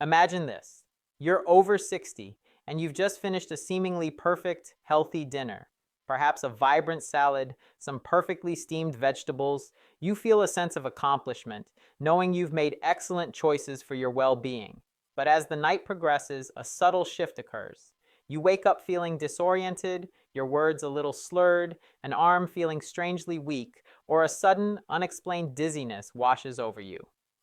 Imagine this. You're over 60 and you've just finished a seemingly perfect, healthy dinner. Perhaps a vibrant salad, some perfectly steamed vegetables. You feel a sense of accomplishment, knowing you've made excellent choices for your well-being. But as the night progresses, a subtle shift occurs. You wake up feeling disoriented, your words a little slurred, an arm feeling strangely weak, or a sudden, unexplained dizziness washes over you.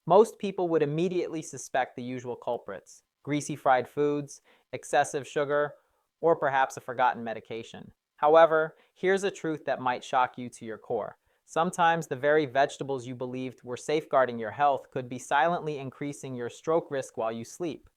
Most people would immediately suspect the usual culprits: greasy fried foods, excessive sugar, or perhaps a forgotten medication. However, here's a truth that might shock you to your core. Sometimes the very vegetables you believed were safeguarding your health could be silently increasing your stroke risk while you sleep.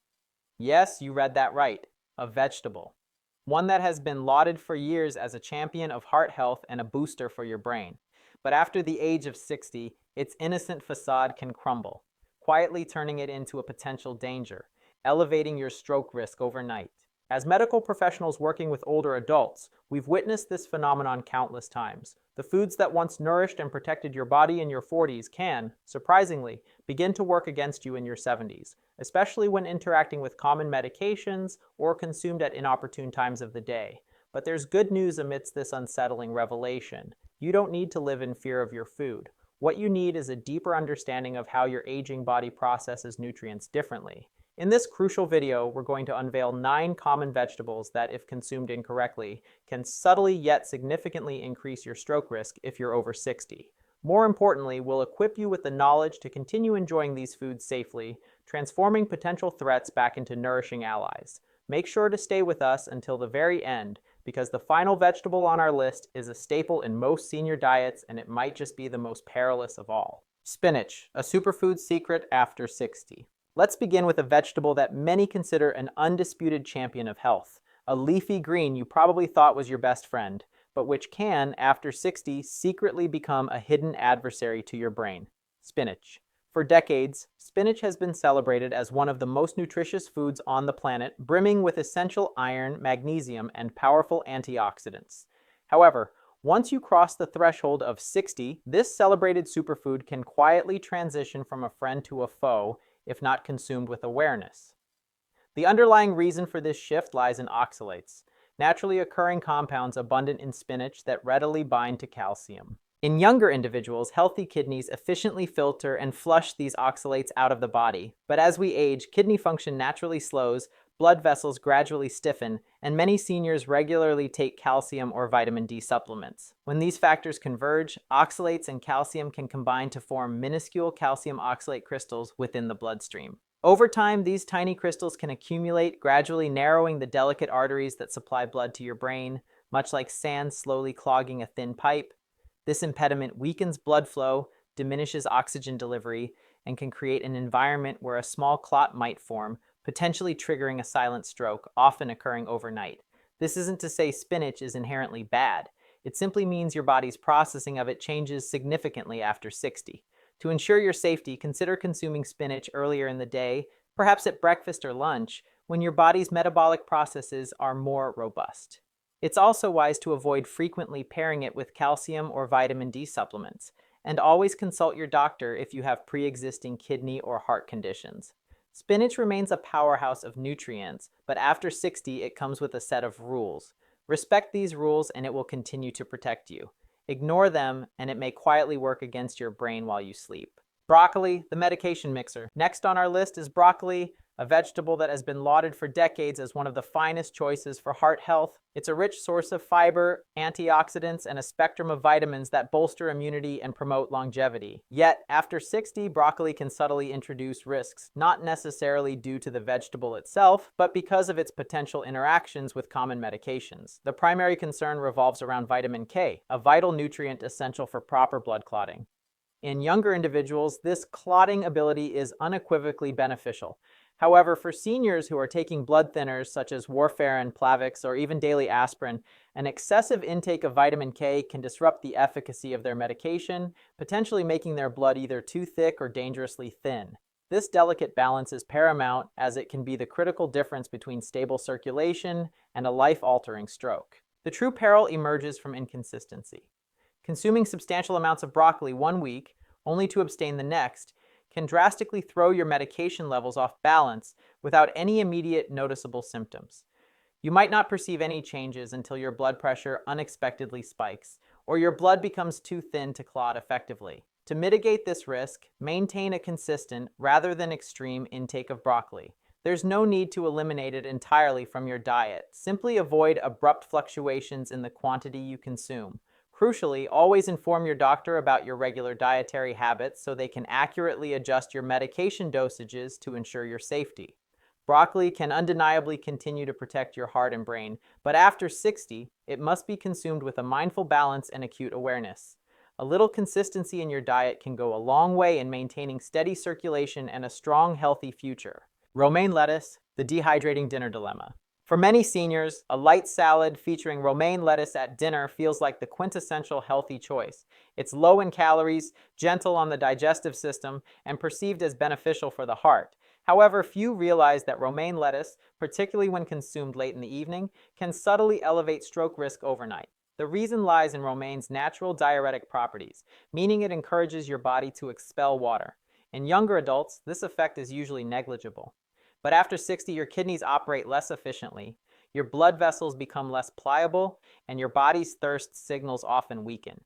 Yes, you read that right. A vegetable. One that has been lauded for years as a champion of heart health and a booster for your brain. But after the age of 60, its innocent facade can crumble, quietly turning it into a potential danger, elevating your stroke risk overnight. As medical professionals working with older adults, we've witnessed this phenomenon countless times. The foods that once nourished and protected your body in your 40s can, surprisingly, begin to work against you in your 70s, especially when interacting with common medications or consumed at inopportune times of the day. But there's good news amidst this unsettling revelation. You don't need to live in fear of your food. What you need is a deeper understanding of how your aging body processes nutrients differently. In this crucial video, we're going to unveil 9 common vegetables that, if consumed incorrectly, can subtly yet significantly increase your stroke risk if you're over 60. More importantly, we'll equip you with the knowledge to continue enjoying these foods safely, transforming potential threats back into nourishing allies. Make sure to stay with us until the very end, because the final vegetable on our list is a staple in most senior diets, and it might just be the most perilous of all. Spinach, a superfood secret after 60. Let's begin with a vegetable that many consider an undisputed champion of health, a leafy green you probably thought was your best friend, but which can, after 60, secretly become a hidden adversary to your brain: spinach. For decades, spinach has been celebrated as one of the most nutritious foods on the planet, brimming with essential iron, magnesium, and powerful antioxidants. However, once you cross the threshold of 60, this celebrated superfood can quietly transition from a friend to a foe if not consumed with awareness. The underlying reason for this shift lies in oxalates, naturally occurring compounds abundant in spinach that readily bind to calcium. In younger individuals, healthy kidneys efficiently filter and flush these oxalates out of the body. But as we age, kidney function naturally slows, blood vessels gradually stiffen, and many seniors regularly take calcium or vitamin D supplements. When these factors converge, oxalates and calcium can combine to form minuscule calcium oxalate crystals within the bloodstream. Over time, these tiny crystals can accumulate, gradually narrowing the delicate arteries that supply blood to your brain, much like sand slowly clogging a thin pipe. This impediment weakens blood flow, diminishes oxygen delivery, and can create an environment where a small clot might form, potentially triggering a silent stroke, often occurring overnight. This isn't to say spinach is inherently bad. It simply means your body's processing of it changes significantly after 60. To ensure your safety, consider consuming spinach earlier in the day, perhaps at breakfast or lunch, when your body's metabolic processes are more robust. It's also wise to avoid frequently pairing it with calcium or vitamin D supplements, and always consult your doctor if you have pre-existing kidney or heart conditions. Spinach remains a powerhouse of nutrients, but after 60, it comes with a set of rules. Respect these rules and it will continue to protect you. Ignore them and it may quietly work against your brain while you sleep. Broccoli, the medication mixer. Next on our list is broccoli, a vegetable that has been lauded for decades as one of the finest choices for heart health. It's a rich source of fiber, antioxidants, and a spectrum of vitamins that bolster immunity and promote longevity. Yet, after 60, broccoli can subtly introduce risks, not necessarily due to the vegetable itself, but because of its potential interactions with common medications. The primary concern revolves around vitamin K, a vital nutrient essential for proper blood clotting. In younger individuals, this clotting ability is unequivocally beneficial. However, for seniors who are taking blood thinners such as warfarin, Plavix, or even daily aspirin, an excessive intake of vitamin K can disrupt the efficacy of their medication, potentially making their blood either too thick or dangerously thin. This delicate balance is paramount, as it can be the critical difference between stable circulation and a life-altering stroke. The true peril emerges from inconsistency. Consuming substantial amounts of broccoli one week, only to abstain the next, can drastically throw your medication levels off balance, without any immediate noticeable symptoms. You might not perceive any changes until your blood pressure unexpectedly spikes, or your blood becomes too thin to clot effectively. To mitigate this risk, maintain a consistent, rather than extreme, intake of broccoli. There's no need to eliminate it entirely from your diet. Simply avoid abrupt fluctuations in the quantity you consume. Crucially, always inform your doctor about your regular dietary habits so they can accurately adjust your medication dosages to ensure your safety. Broccoli can undeniably continue to protect your heart and brain, but after 60, it must be consumed with a mindful balance and acute awareness. A little consistency in your diet can go a long way in maintaining steady circulation and a strong, healthy future. Romaine lettuce, the dehydrating dinner dilemma. For many seniors, a light salad featuring romaine lettuce at dinner feels like the quintessential healthy choice. It's low in calories, gentle on the digestive system, and perceived as beneficial for the heart. However, few realize that romaine lettuce, particularly when consumed late in the evening, can subtly elevate stroke risk overnight. The reason lies in romaine's natural diuretic properties, meaning it encourages your body to expel water. In younger adults, this effect is usually negligible. But after 60, your kidneys operate less efficiently, your blood vessels become less pliable, and your body's thirst signals often weaken.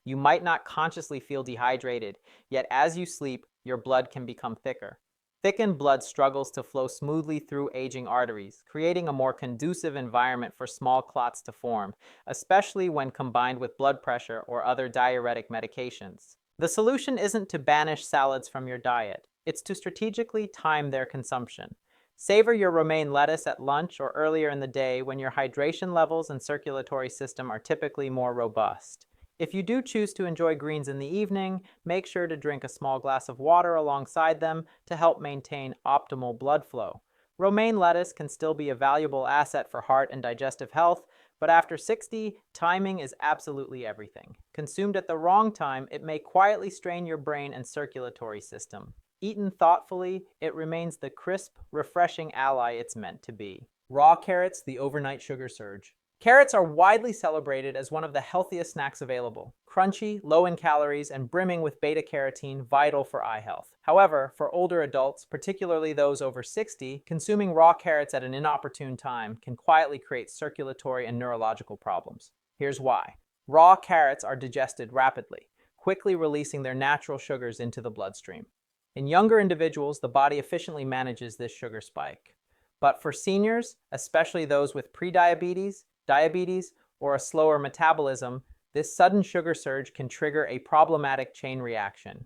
You might not consciously feel dehydrated, yet as you sleep, your blood can become thicker. Thickened blood struggles to flow smoothly through aging arteries, creating a more conducive environment for small clots to form, especially when combined with blood pressure or other diuretic medications. The solution isn't to banish salads from your diet. It's to strategically time their consumption. Savor your romaine lettuce at lunch or earlier in the day when your hydration levels and circulatory system are typically more robust. If you do choose to enjoy greens in the evening, make sure to drink a small glass of water alongside them to help maintain optimal blood flow. Romaine lettuce can still be a valuable asset for heart and digestive health, but after 60, timing is absolutely everything. Consumed at the wrong time, it may quietly strain your brain and circulatory system. Eaten thoughtfully, it remains the crisp, refreshing ally it's meant to be. Raw carrots, the overnight sugar surge. Carrots are widely celebrated as one of the healthiest snacks available. Crunchy, low in calories, and brimming with beta-carotene, vital for eye health. However, for older adults, particularly those over 60, consuming raw carrots at an inopportune time can quietly create circulatory and neurological problems. Here's why. Raw carrots are digested rapidly, quickly releasing their natural sugars into the bloodstream. In younger individuals, the body efficiently manages this sugar spike. But for seniors, especially those with prediabetes, diabetes, or a slower metabolism, this sudden sugar surge can trigger a problematic chain reaction.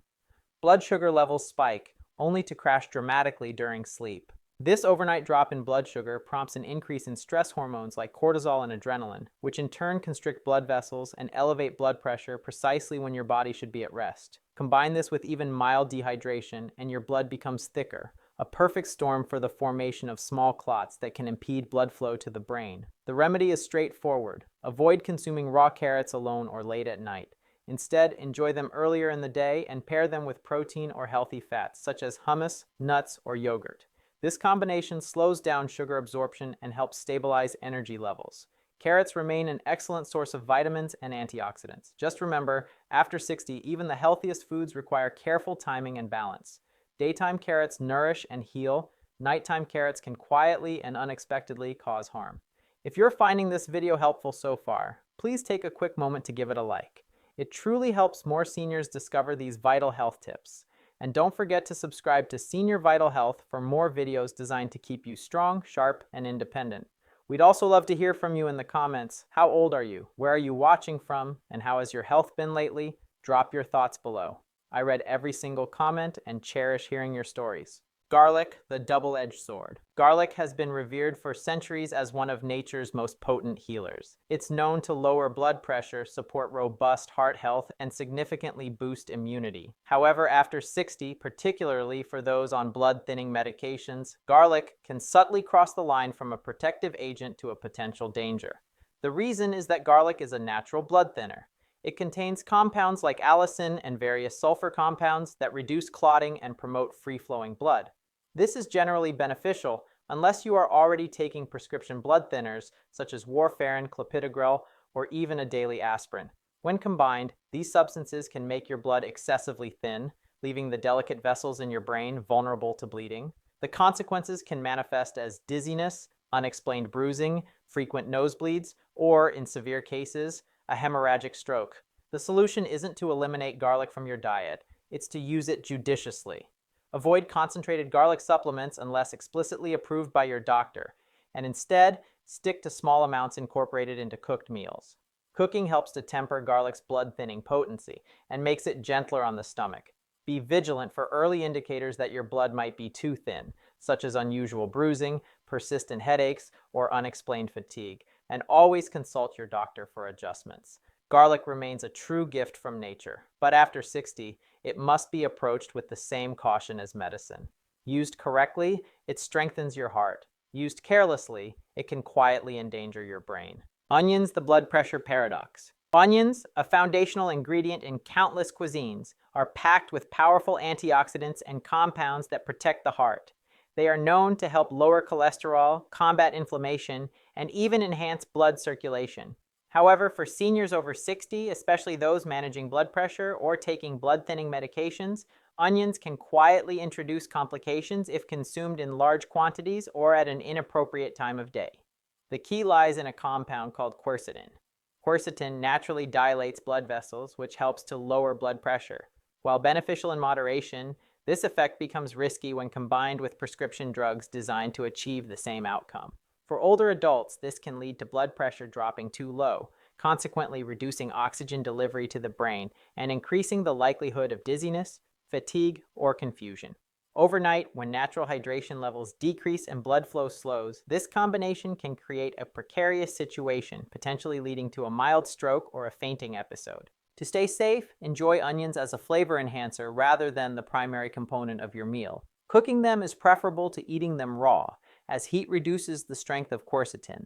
Blood sugar levels spike, only to crash dramatically during sleep. This overnight drop in blood sugar prompts an increase in stress hormones like cortisol and adrenaline, which in turn constrict blood vessels and elevate blood pressure precisely when your body should be at rest. Combine this with even mild dehydration, and your blood becomes thicker, a perfect storm for the formation of small clots that can impede blood flow to the brain. The remedy is straightforward. Avoid consuming raw carrots alone or late at night. Instead, enjoy them earlier in the day and pair them with protein or healthy fats, such as hummus, nuts, or yogurt. This combination slows down sugar absorption and helps stabilize energy levels. Carrots remain an excellent source of vitamins and antioxidants. Just remember, after 60, even the healthiest foods require careful timing and balance. Daytime carrots nourish and heal. Nighttime carrots can quietly and unexpectedly cause harm. If you're finding this video helpful so far, please take a quick moment to give it a like. It truly helps more seniors discover these vital health tips. And don't forget to subscribe to Senior Vital Health for more videos designed to keep you strong, sharp, and independent. We'd also love to hear from you in the comments. How old are you? Where are you watching from? And how has your health been lately? Drop your thoughts below. I read every single comment and cherish hearing your stories. Garlic, the double-edged sword. Garlic has been revered for centuries as one of nature's most potent healers. It's known to lower blood pressure, support robust heart health, and significantly boost immunity. However, after 60, particularly for those on blood-thinning medications, garlic can subtly cross the line from a protective agent to a potential danger. The reason is that garlic is a natural blood thinner. It contains compounds like allicin and various sulfur compounds that reduce clotting and promote free-flowing blood. This is generally beneficial unless you are already taking prescription blood thinners such as warfarin, clopidogrel, or even a daily aspirin. When combined, these substances can make your blood excessively thin, leaving the delicate vessels in your brain vulnerable to bleeding. The consequences can manifest as dizziness, unexplained bruising, frequent nosebleeds, or, in severe cases, a hemorrhagic stroke. The solution isn't to eliminate garlic from your diet, it's to use it judiciously. Avoid concentrated garlic supplements unless explicitly approved by your doctor, and instead, stick to small amounts incorporated into cooked meals. Cooking helps to temper garlic's blood-thinning potency and makes it gentler on the stomach. Be vigilant for early indicators that your blood might be too thin, such as unusual bruising, persistent headaches, or unexplained fatigue, and always consult your doctor for adjustments. Garlic remains a true gift from nature, but after 60, it must be approached with the same caution as medicine. Used correctly, it strengthens your heart. Used carelessly, it can quietly endanger your brain. Onions, the blood pressure paradox. Onions, a foundational ingredient in countless cuisines, are packed with powerful antioxidants and compounds that protect the heart. They are known to help lower cholesterol, combat inflammation, and even enhance blood circulation. However, for seniors over 60, especially those managing blood pressure or taking blood-thinning medications, onions can quietly introduce complications if consumed in large quantities or at an inappropriate time of day. The key lies in a compound called quercetin. Quercetin naturally dilates blood vessels, which helps to lower blood pressure. While beneficial in moderation, this effect becomes risky when combined with prescription drugs designed to achieve the same outcome. For older adults, this can lead to blood pressure dropping too low, consequently reducing oxygen delivery to the brain and increasing the likelihood of dizziness, fatigue, or confusion. Overnight, when natural hydration levels decrease and blood flow slows, this combination can create a precarious situation, potentially leading to a mild stroke or a fainting episode. To stay safe, enjoy onions as a flavor enhancer rather than the primary component of your meal. Cooking them is preferable to eating them raw, as heat reduces the strength of quercetin.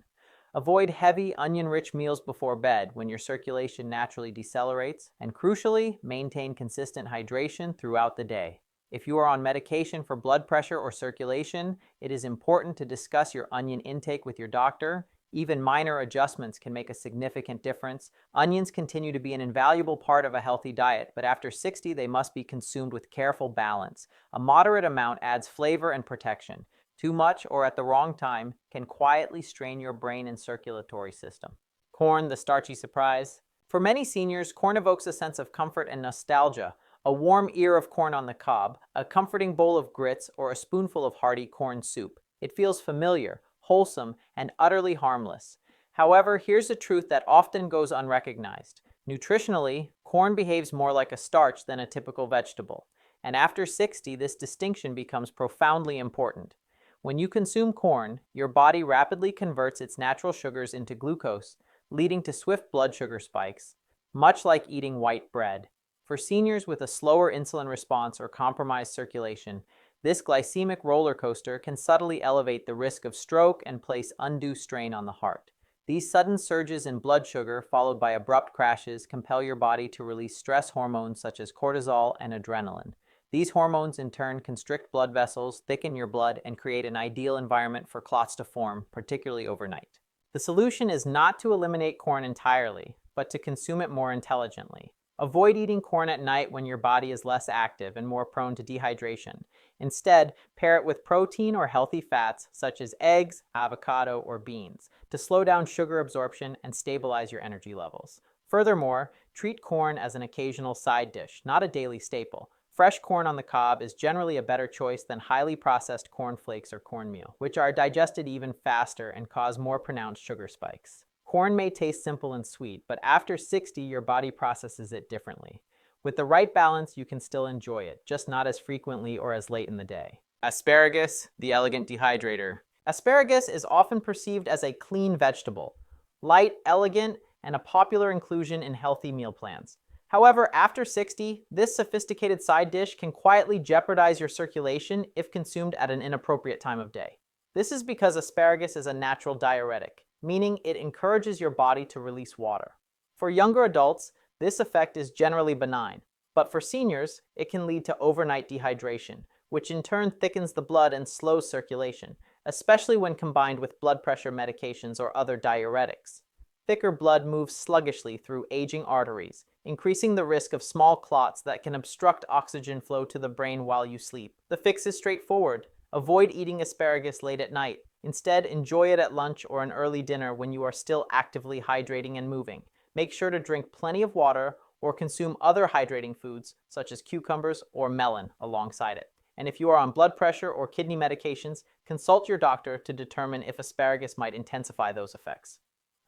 Avoid heavy, onion-rich meals before bed when your circulation naturally decelerates, and crucially, maintain consistent hydration throughout the day. If you are on medication for blood pressure or circulation, it is important to discuss your onion intake with your doctor. Even minor adjustments can make a significant difference. Onions continue to be an invaluable part of a healthy diet, but after 60, they must be consumed with careful balance. A moderate amount adds flavor and protection. Too much or at the wrong time can quietly strain your brain and circulatory system. Corn, the starchy surprise. For many seniors, corn evokes a sense of comfort and nostalgia. A warm ear of corn on the cob, a comforting bowl of grits, or a spoonful of hearty corn soup. It feels familiar, wholesome, and utterly harmless. However, here's a truth that often goes unrecognized. Nutritionally, corn behaves more like a starch than a typical vegetable. And after 60, this distinction becomes profoundly important. When you consume corn, your body rapidly converts its natural sugars into glucose, leading to swift blood sugar spikes, much like eating white bread. For seniors with a slower insulin response or compromised circulation, this glycemic roller coaster can subtly elevate the risk of stroke and place undue strain on the heart. These sudden surges in blood sugar, followed by abrupt crashes, compel your body to release stress hormones such as cortisol and adrenaline. These hormones in turn constrict blood vessels, thicken your blood, and create an ideal environment for clots to form, particularly overnight. The solution is not to eliminate corn entirely, but to consume it more intelligently. Avoid eating corn at night when your body is less active and more prone to dehydration. Instead, pair it with protein or healthy fats such as eggs, avocado, or beans to slow down sugar absorption and stabilize your energy levels. Furthermore, treat corn as an occasional side dish, not a daily staple. Fresh corn on the cob is generally a better choice than highly processed corn flakes or cornmeal, which are digested even faster and cause more pronounced sugar spikes. Corn may taste simple and sweet, but after 60, your body processes it differently. With the right balance, you can still enjoy it, just not as frequently or as late in the day. Asparagus, the elegant dehydrator. Asparagus is often perceived as a clean vegetable, light, elegant, and a popular inclusion in healthy meal plans. However, after 60, this sophisticated side dish can quietly jeopardize your circulation if consumed at an inappropriate time of day. This is because asparagus is a natural diuretic, meaning it encourages your body to release water. For younger adults, this effect is generally benign, but for seniors, it can lead to overnight dehydration, which in turn thickens the blood and slows circulation, especially when combined with blood pressure medications or other diuretics. Thicker blood moves sluggishly through aging arteries, increasing the risk of small clots that can obstruct oxygen flow to the brain while you sleep. The fix is straightforward. Avoid eating asparagus late at night. Instead, enjoy it at lunch or an early dinner when you are still actively hydrating and moving. Make sure to drink plenty of water or consume other hydrating foods such as cucumbers or melon alongside it. And if you are on blood pressure or kidney medications, consult your doctor to determine if asparagus might intensify those effects.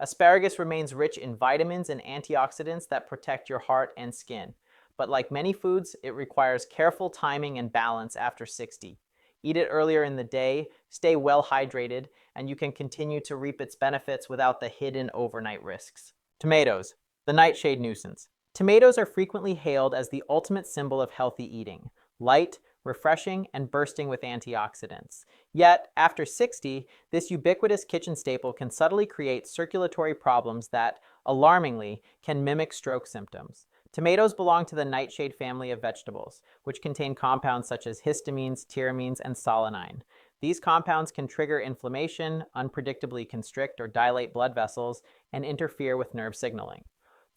Asparagus remains rich in vitamins and antioxidants that protect your heart and skin. But like many foods, it requires careful timing and balance after 60. Eat it earlier in the day, stay well hydrated, and you can continue to reap its benefits without the hidden overnight risks. Tomatoes, the nightshade nuisance. Tomatoes are frequently hailed as the ultimate symbol of healthy eating, light, refreshing, and bursting with antioxidants. Yet, after 60, this ubiquitous kitchen staple can subtly create circulatory problems that, alarmingly, can mimic stroke symptoms. Tomatoes belong to the nightshade family of vegetables, which contain compounds such as histamines, tyramines, and solanine. These compounds can trigger inflammation, unpredictably constrict or dilate blood vessels, and interfere with nerve signaling.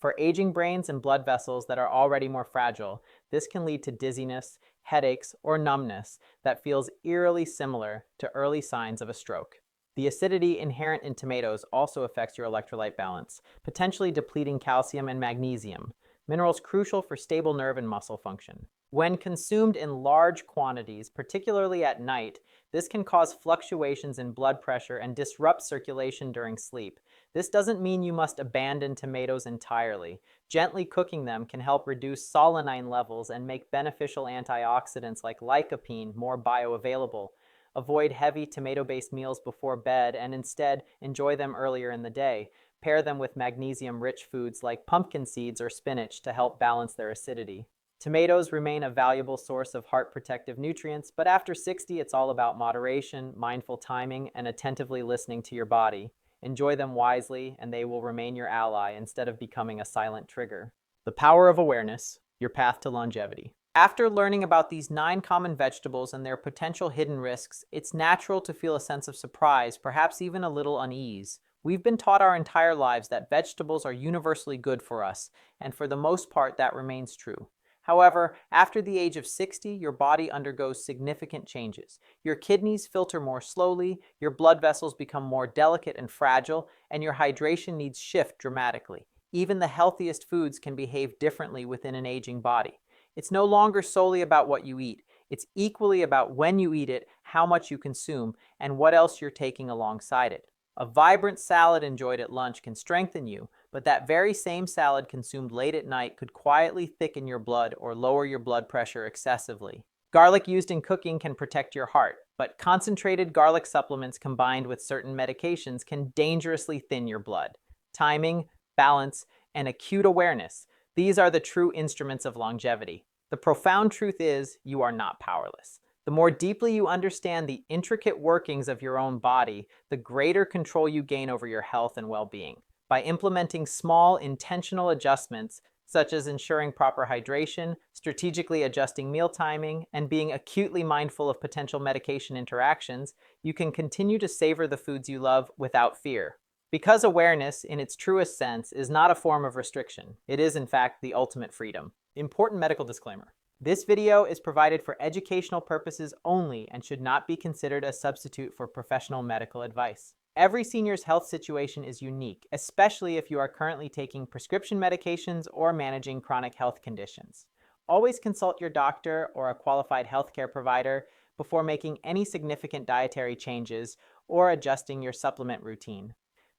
For aging brains and blood vessels that are already more fragile, this can lead to dizziness, headaches, or numbness that feels eerily similar to early signs of a stroke. The acidity inherent in tomatoes also affects your electrolyte balance, potentially depleting calcium and magnesium, minerals crucial for stable nerve and muscle function. When consumed in large quantities, particularly at night, this can cause fluctuations in blood pressure and disrupt circulation during sleep. This doesn't mean you must abandon tomatoes entirely. Gently cooking them can help reduce solanine levels and make beneficial antioxidants like lycopene more bioavailable. Avoid heavy tomato-based meals before bed and instead enjoy them earlier in the day. Pair them with magnesium-rich foods like pumpkin seeds or spinach to help balance their acidity. Tomatoes remain a valuable source of heart protective nutrients, but after 60, it's all about moderation, mindful timing, and attentively listening to your body. Enjoy them wisely, and they will remain your ally instead of becoming a silent trigger. The power of awareness, your path to longevity. After learning about these 9 common vegetables and their potential hidden risks, it's natural to feel a sense of surprise, perhaps even a little unease. We've been taught our entire lives that vegetables are universally good for us, and for the most part, that remains true. However, after the age of 60, your body undergoes significant changes. Your kidneys filter more slowly, your blood vessels become more delicate and fragile, and your hydration needs shift dramatically. Even the healthiest foods can behave differently within an aging body. It's no longer solely about what you eat. It's equally about when you eat it, how much you consume, and what else you're taking alongside it. A vibrant salad enjoyed at lunch can strengthen you, but that very same salad consumed late at night could quietly thicken your blood or lower your blood pressure excessively. Garlic used in cooking can protect your heart, but concentrated garlic supplements combined with certain medications can dangerously thin your blood. Timing, balance, and acute awareness, these are the true instruments of longevity. The profound truth is, you are not powerless. The more deeply you understand the intricate workings of your own body, the greater control you gain over your health and well-being. By implementing small, intentional adjustments, such as ensuring proper hydration, strategically adjusting meal timing, and being acutely mindful of potential medication interactions, you can continue to savor the foods you love without fear. Because awareness, in its truest sense, is not a form of restriction, it is in fact the ultimate freedom. Important medical disclaimer. This video is provided for educational purposes only and should not be considered a substitute for professional medical advice. Every senior's health situation is unique, especially if you are currently taking prescription medications or managing chronic health conditions. Always consult your doctor or a qualified healthcare provider before making any significant dietary changes or adjusting your supplement routine.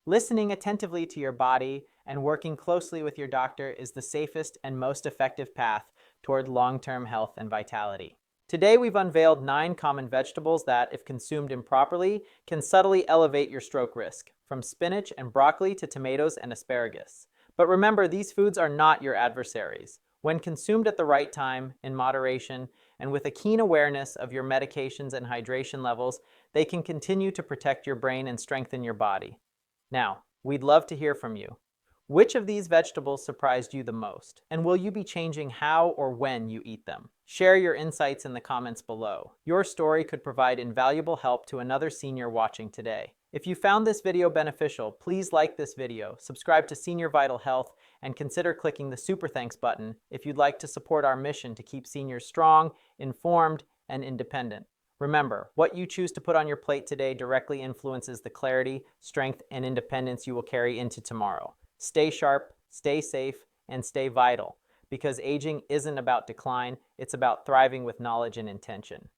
Listening attentively to your body and working closely with your doctor is the safest and most effective path toward long-term health and vitality. Today we've unveiled 9 common vegetables that, if consumed improperly, can subtly elevate your stroke risk, from spinach and broccoli to tomatoes and asparagus. But remember, these foods are not your adversaries. When consumed at the right time, in moderation, and with a keen awareness of your medications and hydration levels, they can continue to protect your brain and strengthen your body. Now, we'd love to hear from you. Which of these vegetables surprised you the most? And will you be changing how or when you eat them? Share your insights in the comments below. Your story could provide invaluable help to another senior watching today. If you found this video beneficial, please like this video, subscribe to Senior Vital Health, and consider clicking the Super Thanks button if you'd like to support our mission to keep seniors strong, informed, and independent. Remember, what you choose to put on your plate today directly influences the clarity, strength, and independence you will carry into tomorrow. Stay sharp, stay safe, and stay vital, because aging isn't about decline, it's about thriving with knowledge and intention.